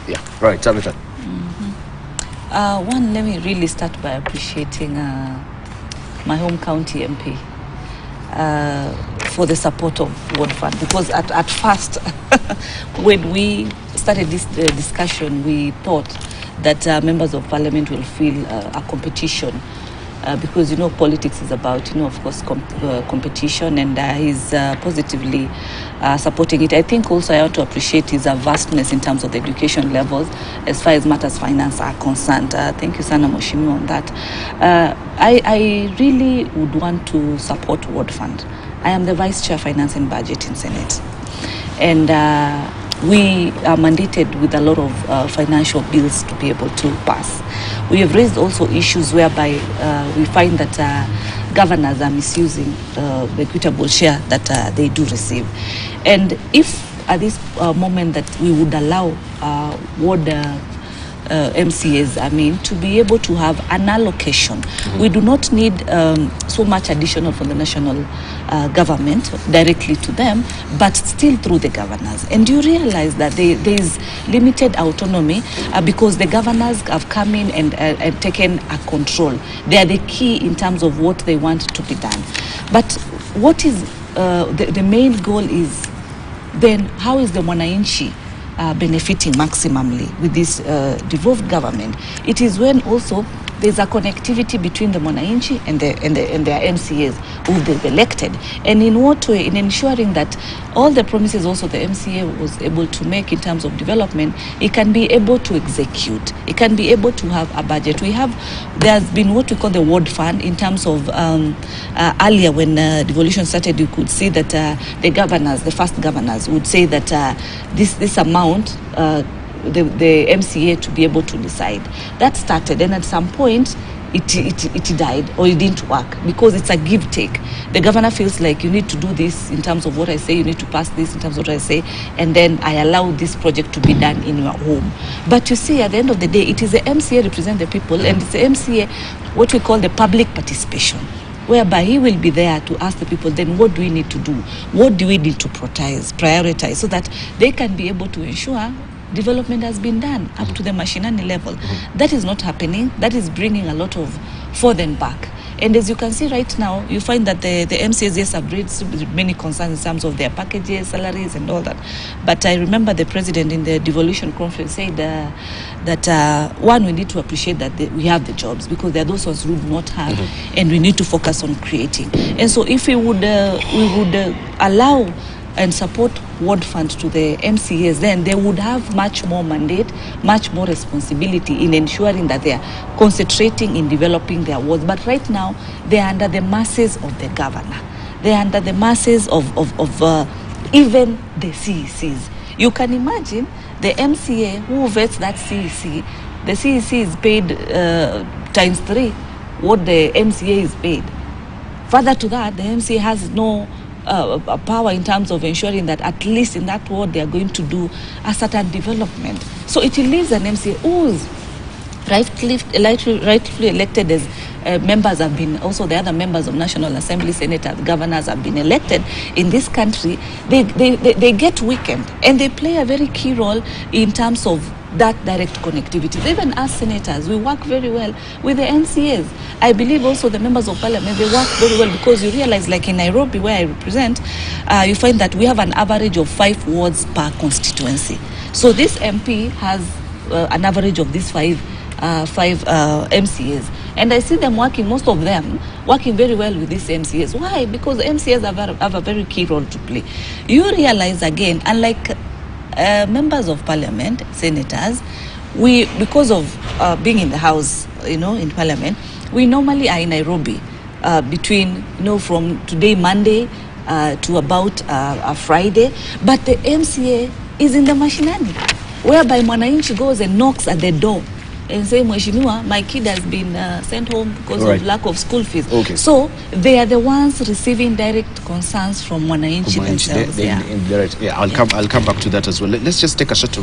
Yeah, right, Tabitha. One, let me really start by appreciating my home county MP for the support of Ward Fund, because at first, when we started this discussion, we thought that members of parliament will feel a competition. Because, you know, politics is about, you know, of course, competition, and he's positively supporting it. I think also I want to appreciate his vastness in terms of the education levels as far as matters finance are concerned. Thank you, Sana Moshimi, on that. I really would want to support Ward Fund. I am the Vice Chair Finance and Budget in Senate. And we are mandated with a lot of financial bills to be able to pass. We have raised also issues whereby we find that governors are misusing the equitable share that they do receive. And if at this moment that we would allow ward MCAs, to be able to have an allocation. We do not need so much additional from the national government directly to them, but still through the governors. And you realize that there is limited autonomy because the governors have come in and taken a control. They are the key in terms of what they want to be done. But what is the main goal is then how is the mwananchi benefiting maximally with this devolved government? It is when also there's a connectivity between the mwananchi and their MCAs who they've elected. And in what way? In ensuring that all the promises also the MCA was able to make in terms of development, it can be able to execute. It can be able to have a budget. There's been what we call the ward fund in terms of earlier when devolution started, you could see that the first governors would say that this amount, the MCA to be able to decide. That started, and at some point it died or it didn't work because it's a give take. The governor feels like you need to do this in terms of what I say, you need to pass this in terms of what I say, and then I allow this project to be done in your home. But you see, at the end of the day, it is the MCA represent the people, and it's the MCA what we call the public participation, whereby he will be there to ask the people, then what do we need to do? What do we need to prioritize so that they can be able to ensure development has been done up to the mashinani level. That is not happening. That is bringing a lot of forth and back. And as you can see right now, you find that the MCAs have raised many concerns in terms of their packages, salaries, and all that. But I remember the president in the devolution conference said that one, we need to appreciate that we have the jobs because there are those ones who do not have, and we need to focus on creating. And so if we would allow and support ward fund to the MCAs, then they would have much more mandate, much more responsibility in ensuring that they are concentrating in developing their wards. But right now, they are under the mercies of the governor. They are under the mercies of even the CECs. You can imagine the MCA who vets that CEC, the CEC is paid times 3 what the MCA is paid. Further to that, the MCA has no power in terms of ensuring that at least in that ward they are going to do a certain development. So it leaves an MCA who's rightfully elected as members have been, also the other members of National Assembly, senators, governors have been elected in this country. They get weakened, and they play a very key role in terms of that direct connectivity. Even as senators, we work very well with the MCAs. I believe also the members of parliament, they work very well because you realize, like in Nairobi, where I represent, you find that we have an average of 5 wards per constituency. So this MP has an average of these 5 MCAs. And I see them working, most of them, working very well with these MCAs. Why? Because MCAs have a very key role to play. You realize again, unlike members of parliament, senators, we, because of being in the house, in parliament, we normally are in Nairobi between, from today, Monday, to about a Friday. But the MCA is in the mashinani, whereby mwananchi goes and knocks at the door and say, Mheshimiwa, my kid has been sent home because of lack of school fees. Okay. So they are the ones receiving direct concerns from mwananchi themselves. I'll come back to that as well. Let's just take a short